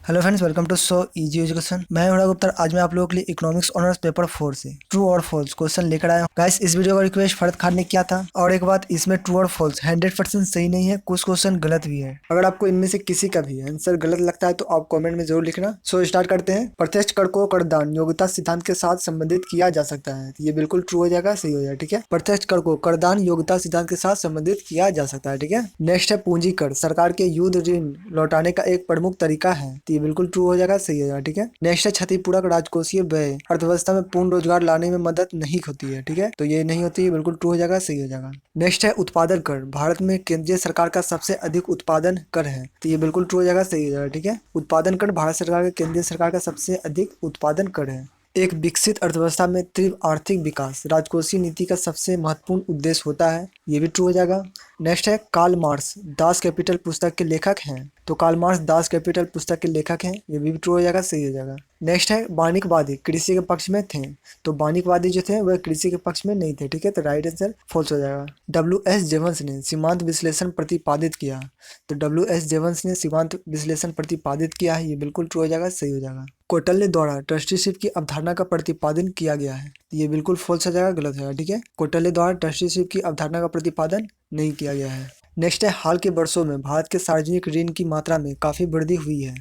Hello friends, welcome to so easy education. मैं हूं गुप्ता। आज मैं आप लोगों के लिए इकोनॉमिक्स ऑनर्स पेपर 4 से ट्रू और फॉल्स क्वेश्चन लेकर आया हूं। गाइस, इस वीडियो का रिक्वेस्ट फरद खान ने किया था। और एक बात, इसमें ट्रू और फॉल्स 100% सही नहीं है, कुछ क्वेश्चन गलत भी है। अगर आपको इनमें से किसी का भी आंसर गलत लगता है तो आप कॉमेंट में जरूर लिखना। सो स्टार्ट करते हैं। प्रत्यक्ष कर को करदान योग्यता सिद्धांत के साथ संबंधित किया जा सकता है। ये बिल्कुल ट्रू हो जाएगा, सही हो जाएगा। ठीक है, प्रत्यक्ष कर को करदान योग्यता सिद्धांत के साथ संबंधित किया जा सकता है। ठीक है, नेक्स्ट है पूंजी कर सरकार के युद्ध ऋण लौटाने का एक प्रमुख तरीका है। तो ये बिल्कुल ट्रू हो जाएगा, सही हो जाएगा। ठीक है, नेक्स्ट है क्षतिपूरक राजकोषीय व्यय अर्थव्यवस्था में पूर्ण रोजगार लाने में मदद नहीं होती है। ठीक है, तो ये नहीं होती है, बिल्कुल ट्रू हो जाएगा, सही हो जाएगा। नेक्स्ट है उत्पादन कर भारत में केंद्रीय सरकार का सबसे अधिक उत्पादन कर है। तो ये बिल्कुल ट्रू हो जाएगा, सही हो जाएगा। ठीक है, उत्पादन कर भारत सरकार का केंद्रीय सरकार का सबसे अधिक उत्पादन कर है। एक विकसित अर्थव्यवस्था में तीव्र आर्थिक विकास राजकोषीय नीति का सबसे महत्वपूर्ण उद्देश्य होता है। ये भी ट्रू हो जाएगा। नेक्स्ट है कार्ल मार्क्स दास कैपिटल पुस्तक के लेखक हैं। तो कार्ल मार्क्स दास कैपिटल पुस्तक के लेखक हैं। ये भी ट्रू हो जाएगा, सही हो जाएगा। नेक्स्ट है वाणिज्यवादी कृषि के पक्ष में थे। तो वाणिज्यवादी जो थे वह कृषि के पक्ष में नहीं थे। ठीक है, तो राइट आंसर फॉल्स हो जाएगा। W.S. जेवंस ने सीमांत विश्लेषण प्रतिपादित किया। तो W.S. जेवंस ने सीमांत विश्लेषण प्रतिपादित किया है। ये बिल्कुल ट्रू हो जाएगा, सही हो जाएगा। कौटिल्य द्वारा ट्रस्टीशिप की अवधारणा का प्रतिपादन किया गया है। ये बिल्कुल फॉल्स हो जाएगा, गलत हो जाएगा। ठीक है, कौटिल्य द्वारा ट्रस्टीशिप की अवधारणा का प्रतिपादन नहीं किया गया है। नेक्स्ट है हाल के वर्षों में भारत के सार्वजनिक ऋण की मात्रा में काफ़ी वृद्धि हुई है।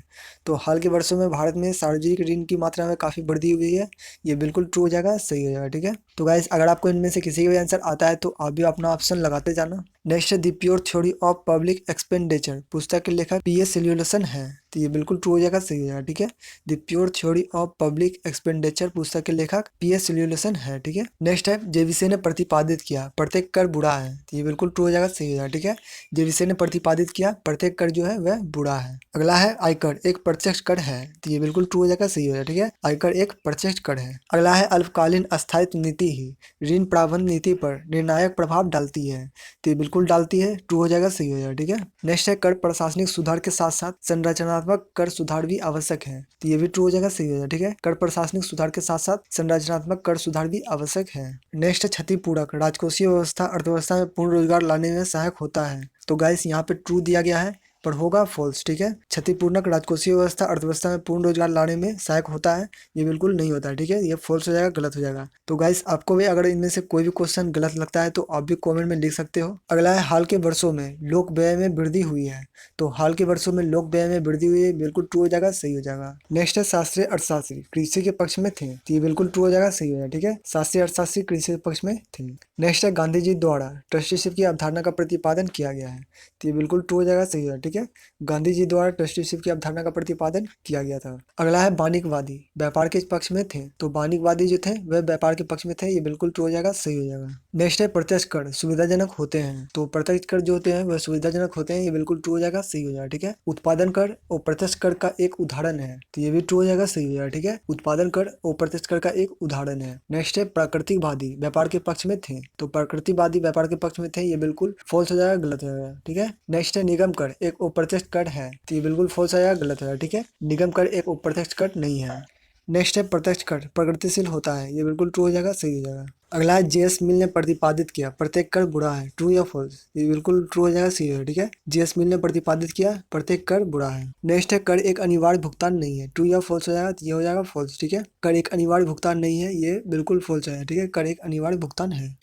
तो हाल के वर्षों में भारत में सार्वजनिक ऋण की मात्रा में काफ़ी वृद्धि हुई है। ये बिल्कुल ट्रू हो जाएगा, सही हो जाएगा। ठीक है, तो गाइस, अगर आपको इनमें से किसी का भी आंसर आता है तो आप भी अपना ऑप्शन लगाते जाना। नेक्स्ट है the pure theory of public expenditure पुस्तक के लेखक P.S. सिल्यूलेशन है। तो ये बिल्कुल ट्रू हो जाएगा, सही हो जाएगा। ठीक है, the pure theory of public expenditure पुस्तक के लेखक P.S. सिल्यूलेशन है। ठीक है, नेक्स्ट है जेविसे ने प्रतिपादित किया प्रत्येक कर बुरा है। तो ये बिल्कुल ट्रू हो जाएगा, सही हो जाएगा। ठीक है, जेविसे ने प्रतिपादित किया प्रत्येक कर जो है वह बुरा है। अगला है आयकर एक प्रत्यक्ष कर है। तो ये बिल्कुल ट्रू हो जाएगा, सही हो जाएगा। ठीक है, आयकर एक प्रत्यक्ष कर है। अगला है अल्पकालीन अस्थायित्व नीति ही ऋण प्रावधान नीति पर निर्णायक प्रभाव डालती है। तो ये बिल्कुल डालती है, ट्रू हो जाएगा, सही हो जाएगा। ठीक है, नेक्स्ट है कर प्रशासनिक सुधार के साथ साथ संरचनात्मक कर सुधार भी आवश्यक है। तो ये भी ट्रू हो जाएगा, सही हो जाएगा। ठीक है, कर प्रशासनिक सुधार के साथ साथ संरचनात्मक कर सुधार भी आवश्यक है। नेक्स्ट है क्षतिपूरक राजकोषीय व्यवस्था अर्थव्यवस्था में पूर्ण रोजगार लाने में सहायक होता है। तो गाइस, यहाँ पे ट्रू दिया गया है पर होगा फॉल्स। ठीक है, क्षतिपूर्णक राजकोषीय व्यवस्था अर्थव्यवस्था में पूर्ण रोजगार लाने में सहायक होता है। ये बिल्कुल नहीं होता है। ठीक है, ये फॉल्स हो जाएगा, गलत हो जाएगा। तो गाइस, आपको भी अगर इनमें से कोई भी क्वेश्चन गलत लगता है तो आप भी कमेंट में लिख सकते हो। अगला है हाल के वर्षों में लोक व्यय में वृद्धि हुई है। तो हाल के वर्षों में लोक व्यय में वृद्धि हुई है, बिल्कुल ट्रू हो जाएगा, सही हो जाएगा। नेक्स्ट है शास्त्रीय अर्थशास्त्री कृषि के पक्ष में थे। तो ये बिल्कुल ट्रू हो जाएगा, सही हो जाएगा। ठीक है, शास्त्रीय अर्थशास्त्री कृषि के पक्ष में थे। नेक्स्ट है गांधी जी द्वारा ट्रस्टीशिप की अवधारणा का प्रतिपादन किया गया है। तो ये बिल्कुल ट्रू हो जाएगा, सही हो जाएगा। ठीक है, गांधी जी द्वारा ट्रस्टीशिप की अवधारणा का प्रतिपादन किया गया था। अगला है वाणिज्यवादी व्यापार के पक्ष में थे। तो वाणिज्यवादी जो थे वह व्यापार के पक्ष में थे। ये बिल्कुल ट्रू हो जाएगा, सही हो जाएगा। नेक्स्ट है प्रत्यक्ष कर सुविधाजनक होते हैं। तो प्रत्यक्ष कर जो होते हैं वह सुविधाजनक होते हैं। ये बिल्कुल ट्रू हो जाएगा, सही हो जाएगा। ठीक है, उत्पादन कर और प्रत्यक्ष कर का एक उदाहरण है। तो ये भी ट्रू हो जाएगा, सही हो जाएगा। ठीक है, उत्पादन कर और प्रत्यक्ष कर का एक उदाहरण है। नेक्स्ट है प्राकृतिकवादी व्यापार के पक्ष में थे। तो प्राकृतिकवादी व्यापार के पक्ष में थे। ये बिल्कुल फॉल्स हो जाएगा, गलत हो जाएगा। ठीक है, नेक्स्ट है निगम कर एक अप्रत्यक्ष कर है। तो ये बिल्कुल फॉल्स हो जाएगा, गलत हो जाएगा। ठीक है, निगम कर एक अप्रत्यक्ष कर नहीं है। नेक्स्ट है प्रत्यक्ष कर प्रगतिशील होता है। ये बिल्कुल ट्रू हो जाएगा, सही हो जाएगा। अगला है जेएस मिल ने प्रतिपादित किया प्रत्येक कर बुरा है। ट्रू या फॉल्स? ये बिल्कुल ट्रू हो जाएगा, सही है। ठीक है, जेएस मिल ने प्रतिपादित किया प्रत्येक कर बुरा है। नेक्स्ट है कर एक अनिवार्य भुगतान नहीं है। ट्रू या फॉल्स हो जाएगा? तो ये हो जाएगा फॉल्स। ठीक है, कर एक अनिवार्य भुगतान नहीं है, ये बिल्कुल फॉल्स है। ठीक है, कर एक अनिवार्य भुगतान है।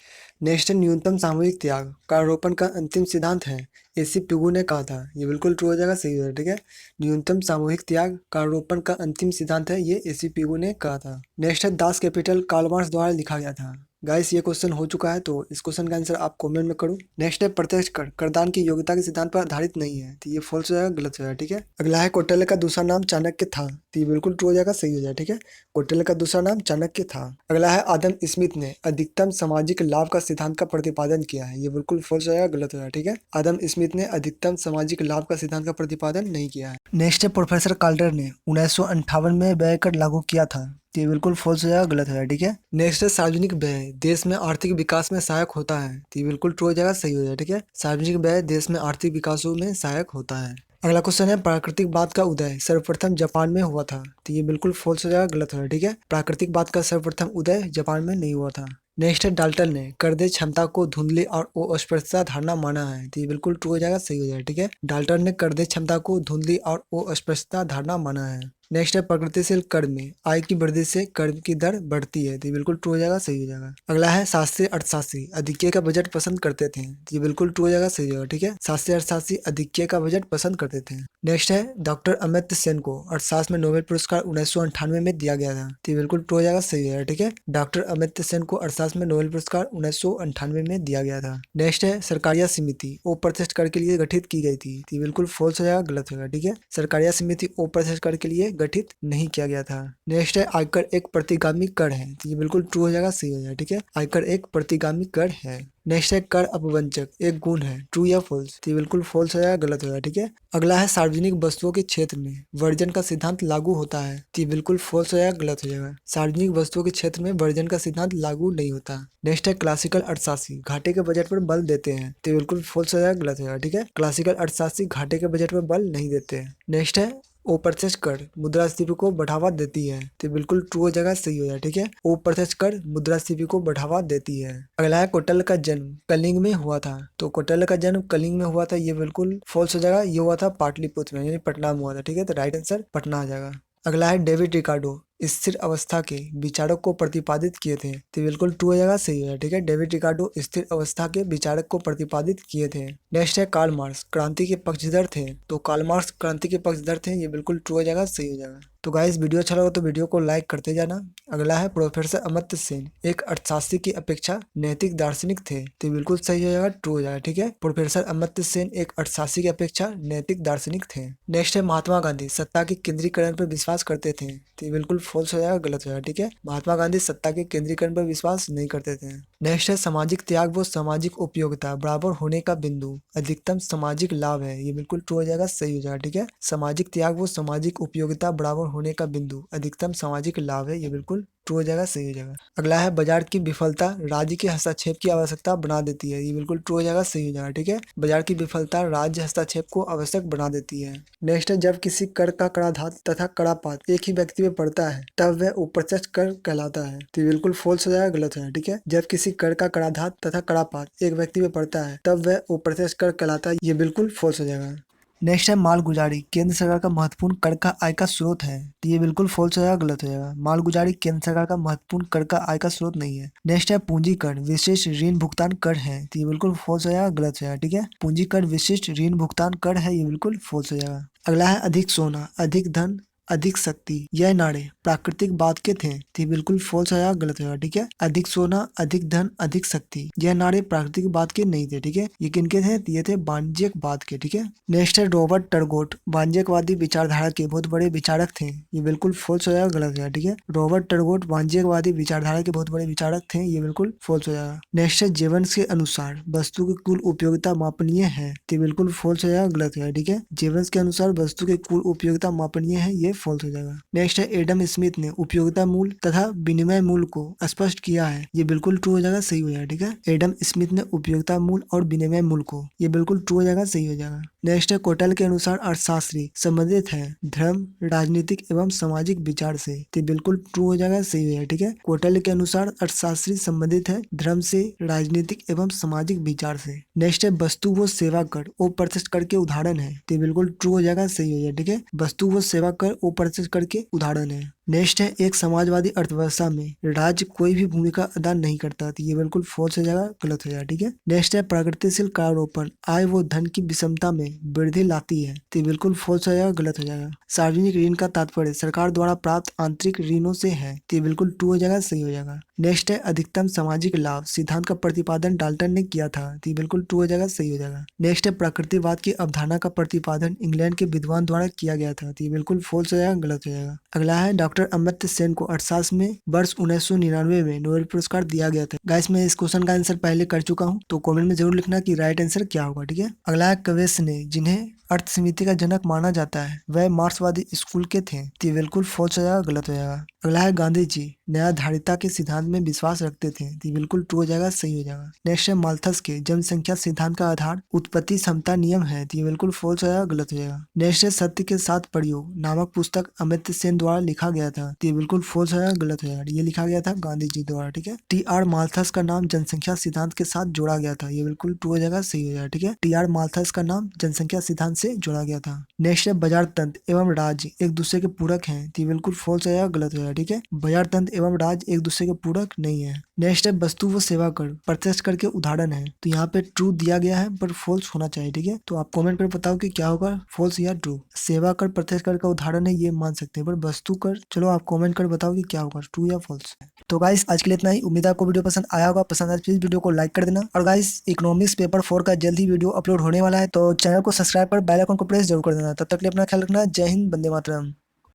नेक्स्ट है न्यूनतम सामूहिक त्याग कारोपण का अंतिम सिद्धांत है। एसी पिगू ने कहा था। ये बिल्कुल ट्रू हो जाएगा, सही हो जाएगा। ठीक है, न्यूनतम सामूहिक त्याग कारोपण का अंतिम सिद्धांत है, ये एसी पिगू ने कहा था। नेक्स्ट है दास कैपिटल कार्ल मार्क्स द्वारा लिखा गया था। गाइस, ये क्वेश्चन हो चुका है तो इस क्वेश्चन का आंसर आप कमेंट में करो। नेक्स्ट है प्रत्यक्ष कर करदान की योग्यता के सिद्धांत पर आधारित नहीं है। तो ये फॉल्स हो जाएगा, गलत हो जाएगा। ठीक है, अगला है कौटिल्य का दूसरा नाम चाणक्य था। तो ये बिल्कुल ट्रू हो जाएगा, सही हो जाएगा। ठीक है, कौटिल्य का दूसरा नाम चाणक्य था। अगला है आदम स्मिथ ने अधिकतम सामाजिक लाभ का सिद्धांत का प्रतिपादन किया है। ये बिल्कुल फॉल्स हो जाएगा, गलत हो जाएगा। ठीक है, आदम स्मिथ ने अधिकतम सामाजिक लाभ का सिद्धांत का प्रतिपादन नहीं किया है। नेक्स्ट है प्रोफेसर काल्डर ने 1958 में व्यय कर लागू किया था। तो ये बिल्कुल फॉल्स हो जाएगा, गलत हो जाएगा। ठीक है, नेक्स्ट है सार्वजनिक व्यय देश में आर्थिक विकास में सहायक होता है। तो ये बिल्कुल ट्रू हो जाएगा, सही हो जाएगा। ठीक है, सार्वजनिक व्यय देश में आर्थिक विकास में सहायक होता है। अगला क्वेश्चन है प्राकृतिकवाद का उदय सर्वप्रथम जापान में हुआ था। तो ये बिल्कुल फॉल्स हो जाएगा, गलत हो जाएगा। ठीक है, प्राकृतिकवाद का सर्वप्रथम उदय जापान में नहीं हुआ था। नेक्स्ट है डाल्टन ने कर्दे क्षमता को धुंधली और अस्पष्टता धारणा माना है, तो ये बिल्कुल ट्रू हो जाएगा, सही हो जाएगा। ठीक है, डाल्टन ने कर्दे क्षमता को धुंधली और अस्पष्टता धारणा माना है। नेक्स्ट है प्रगतिशील कर में आय की वृद्धि से कर की दर बढ़ती है, तो ये बिल्कुल ट्रू हो जाएगा, सही हो जाएगा। अगला है शास्त्रीय अर्थशास्त्री अधिक्य का बजट पसंद करते थे, तो ये बिल्कुल ट्रू हो जाएगा, सही हो जाएगा। ठीक है, शास्त्रीय अर्थशास्त्री अधिक्य का बजट पसंद करते थे। नेक्स्ट है डॉक्टर अमित्य सेन को अर्थशास्त्र में नोबेल पुरस्कार 1998 में दिया गया था, तो ये बिल्कुल ट्रू हो जाएगा, सही हो जाएगा। ठीक है, डॉक्टर अमित्य सेन को अर्थशास्त्र में नोबेल पुरस्कार 1998 में दिया गया था। नेक्स्ट है सरकारिया समिति अप्रत्यक्ष कर के लिए गठित की गई थी, तो ये बिल्कुल फॉल्स हो जाएगा, गलत होगा। ठीक है, सरकारिया समिति अप्रत्यक्ष कर के लिए गठित नहीं किया गया था। नेक्स्ट है आयकर एक प्रतिगामी कर है, तो ये बिल्कुल ट्रू हो जाएगा, सही हो जाएगा। ठीक है, आयकर एक प्रतिगामी कर है। नेक्स्ट है कर अपवंचक एक गुण है, ट्रू या फॉल्स, तो ये बिल्कुल फॉल्स हो जाएगा, गलत हो जाएगा। ठीक है, अगला है सार्वजनिक वस्तुओं के क्षेत्र में वर्जन का सिद्धांत लागू होता है, तो ये बिल्कुल फॉल्स हो जाएगा, गलत हो जाएगा। सार्वजनिक वस्तुओं के क्षेत्र में वर्जन का सिद्धांत लागू नहीं होता। नेक्स्ट है क्लासिकल अर्थशास्त्री घाटे के बजट पर बल देते हैं, तो ये बिल्कुल फॉल्स हो जाएगा, गलत हो जाएगा। ठीक है, क्लासिकल अर्थशास्त्री घाटे के बजट पर बल नहीं देते हैं। नेक्स्ट है अप्रत्यक्ष कर मुद्रास्फीति को बढ़ावा देती है, तो बिल्कुल ट्रू हो जाएगा, सही हो जाएगा। ठीक है, अप्रत्यक्ष कर मुद्रास्फीति को बढ़ावा देती है। अगला है कौटिल्य का जन्म कलिंग में हुआ था, तो कौटिल्य का जन्म कलिंग में हुआ था, ये बिल्कुल फॉल्स हो जाएगा। ये हुआ था पाटलिपुत्र में यानी पटना में हुआ था। ठीक है, तो राइट आंसर पटना आ जाएगा। अगला है डेविड रिकार्डो स्थिर अवस्था के विचारक को प्रतिपादित किए थे, तो बिल्कुल ट्रू हो जाएगा, सही हो जाएगा। ठीक है, डेविड रिकार्डो स्थिर अवस्था के विचारक को प्रतिपादित किए थे। नेक्स्ट है कार्ल मार्क्स क्रांति के पक्षधर थे, तो कार्ल मार्क्स क्रांति के पक्षधर थे, ये बिल्कुल ट्रू हो जाएगा, सही हो जाएगा। तो गाइस वीडियो अच्छा लगा तो वीडियो को लाइक करते जाना। अगला है प्रोफेसर अमर्त्य सेन एक अर्थशास्त्री की अपेक्षा नैतिक दार्शनिक थे, तो बिल्कुल सही हो जाएगा, ट्रू हो जाएगा। ठीक है, प्रोफेसर अमर्त्य सेन एक अर्थशास्त्री की अपेक्षा नैतिक दार्शनिक थे। नेक्स्ट है महात्मा गांधी सत्ता के केंद्रीकरण पर विश्वास करते थे, तो बिल्कुल फॉल्स हो जाएगा, गलत हो जाएगा। ठीक है, महात्मा गांधी सत्ता के केंद्रीकरण पर विश्वास नहीं करते थे। नेक्स्ट है सामाजिक त्याग व सामाजिक उपयोगिता बराबर होने का बिंदु अधिकतम सामाजिक लाभ है, ये बिल्कुल ट्रू हो जाएगा, सही हो जाएगा। ठीक है, सामाजिक त्याग व सामाजिक उपयोगिता बराबर होने का बिंदु अधिकतम सामाजिक लाभ है, ये बिल्कुल ट्रू हो जाएगा, सही हो जाएगा। अगला है बाजार की विफलता राज्य के हस्तक्षेप की आवश्यकता बना देती है, ये बिल्कुल ट्रू हो जाएगा, सही हो जाएगा। ठीक है, बाजार की विफलता राज्य हस्तक्षेप को आवश्यक बना देती है। नेक्स्ट है जब किसी कर का कराधान तथा करापात एक ही व्यक्ति में पड़ता है तब वह अप्रत्यक्ष कर कहलाता है, तो बिल्कुल फॉल्स हो जाएगा, गलत है। ठीक है, जब किसी कर का कराधान तथा करापात एक व्यक्ति में पड़ता है तब वह अप्रत्यक्ष कर कहलाता है, ये बिल्कुल फॉल्स हो जाएगा। नेक्स्ट है मालगुजारी केंद्र सरकार का महत्वपूर्ण कर का आय का स्रोत है, तो ये बिल्कुल फॉल्स हो जाएगा, गलत हो जाएगा। मालगुजारी केंद्र सरकार का महत्वपूर्ण कर का आय का स्रोत नहीं है। नेक्स्ट है पूंजी कर विशिष्ट ऋण भुगतान कर है, तो ये बिल्कुल फॉल्स हो जाएगा, गलत हो जाएगा। ठीक है, पूंजी कर विशिष्ट ऋण भुगतान कर है, ये बिल्कुल फॉल्स हो जाएगा। अगला है अधिक सोना अधिक धन अधिक शक्ति यह नारे प्राकृतिक बाद के थे, तो बिल्कुल फॉल्स आया, गलत आया। ठीक है, अधिक सोना अधिक धन अधिक शक्ति यह नारे प्राकृतिक बाद के नहीं थे। ठीक है, ये किनके थे? ये थे वाणिज्यिक बाद के। ठीक है, नेक्स्ट है रॉबर्ट टर्गोट वाणिज्यिकवादी विचारधारा के बहुत बड़े विचारक थे, ये बिल्कुल फॉल्स हो जाएगा, गलत है। ठीक है, रॉबर्ट टर्गोट वाणिज्यिकवादी विचारधारा के बहुत बड़े विचारक थे, ये बिल्कुल फॉल्स हो जाएगा। नेक्स्ट है जेवंस के अनुसार वस्तु की कुल उपयोगिता मापनीय है, तो बिल्कुल फॉल्स हो जाएगा, गलत है। ठीक है, जेवंस के अनुसार वस्तु की कुल उपयोगिता मापनीय है, ये फॉल्स हो जाएगा। नेक्स्ट है एडम स्मिथ ने उपयोगिता मूल्य तथा विनिमय मूल्य को स्पष्ट किया है, ये बिल्कुल ट्रू हो जाएगा, सही हो जाएगा। ठीक है, एडम स्मिथ ने उपयोगिता मूल्य और विनिमय मूल्य को, ये बिल्कुल ट्रू हो जाएगा, सही हो जाएगा। नेक्स्ट है कौटिल्य के अनुसार अर्थशास्त्री संबंधित है धर्म राजनीतिक एवं सामाजिक विचार से, तो बिल्कुल ट्रू हो जाएगा, सही हो जाएगा। ठीक है, कौटिल्य के अनुसार अर्थशास्त्री संबंधित है धर्म से राजनीतिक एवं सामाजिक विचार से। नेक्स्ट है वस्तु व सेवा कर अप्रत्यक्ष कर के उदाहरण है, तो बिल्कुल ट्रू हो जाएगा, सही हो जाएगा। ठीक है, वस्तु व सेवा कर अप्रत्यक्ष कर के उदाहरण है। नेक्स्ट है एक समाजवादी अर्थव्यवस्था में राज्य कोई भी भूमिका अदा नहीं करता, तो ये बिल्कुल फॉल्स हो जाएगा, गलत हो जाएगा। ठीक है, नेक्स्ट है प्रगतिशील करारोपण आय व धन की विषमता में वृद्धि लाती है, तो बिल्कुल फॉल्स हो जाएगा, गलत हो जाएगा। सार्वजनिक ऋण का तात्पर्य सरकार द्वारा प्राप्त आंतरिक ऋणों से है, तो बिल्कुल ट्रू हो जाएगा, सही हो जाएगा। नेक्स्ट है अधिकतम सामाजिक लाभ सिद्धांत का प्रतिपादन डाल्टन ने किया था, तो बिल्कुल ट्रू हो जाएगा, सही हो जाएगा। नेक्स्ट है प्रकृतिवाद की अवधारणा का प्रतिपादन इंग्लैंड के विद्वान द्वारा किया गया था, तो बिल्कुल फॉल्स हो जाएगा, गलत हो जाएगा। अगला है डॉक्टर अमर्त्य सेन को अर्थशास्त्र में वर्ष 1999 में नोबेल पुरस्कार दिया गया था। गाइस मैं इस क्वेश्चन का आंसर पहले कर चुका हूँ, तो कमेंट में जरूर लिखना कि राइट आंसर क्या होगा। ठीक है, अगला है कवेस ने जिन्हें अर्थ समिति का जनक माना जाता है वह मार्क्सवादी स्कूल के थे। तो ये बिल्कुल फॉल्स हो जाएगा, गलत हो जाएगा। अगला है गांधी जी न्यायधारिता के सिद्धांत में विश्वास रखते थे। तो ये बिल्कुल ट्रू हो जाएगा, सही हो जाएगा। नेक्स्ट है माल्थस के जनसंख्या सिद्धांत का आधार उत्पत्ति क्षमता नियम है। तो ये बिल्कुल फॉल्स हो जाएगा, गलत हो जाएगा। नेक्स्ट है सत्य के साथ प्रयोग नामक पुस्तक अमर्त्य सेन द्वारा लिखा गया था। तो ये बिल्कुल फॉल्स हो जाएगा, गलत हो जाएगा। ये लिखा गया था गांधी जी द्वारा, ठीक है। टी आर माल्थस का नाम जनसंख्या सिद्धांत के साथ जोड़ा गया था। ये बिल्कुल ट्रू हो जाएगा, सही हो जाएगा, ठीक है। टी आर माल्थस का नाम जनसंख्या सिद्धांत से जोड़ा गया था। नेक्स्ट है बाजार तंत्र एवं राज्य एक दूसरे के पूरक हैं। तो ये बिल्कुल फॉल्स हो जाएगा, गलत हो जाएगा, ठीक है। बाजार तंत्र एवं राज्य एक दूसरे के पूरक नहीं है। नेक्स्ट है वस्तु व सेवा कर प्रत्यक्ष कर के उदाहरण है। तो यहाँ पे ट्रू दिया गया है पर फॉल्स होना चाहिए, ठीक है। तो आप कमेंट पर बताओ कि क्या होगा, फॉल्स या ट्रू। सेवा कर प्रत्यक्ष कर का उदाहरण है, ये मान सकते हैं, पर वस्तु कर चलो आप कमेंट कर बताओ कि क्या होगा, ट्रू या फॉल्स। तो गाइस आज के लिए इतना ही। उम्मीद है आपको वीडियो पसंद आया होगा। पसंद आए प्लीज वीडियो को लाइक कर देना। और गाइस इकोनॉमिक्स पेपर 4 का जल्द ही वीडियो अपलोड होने वाला है, तो चैनल को सब्सक्राइब कर बेल आइकन को प्रेस जरूर कर देना। तब तक के लिए अपना ख्याल रखना। जय हिंद, वंदे मातरम।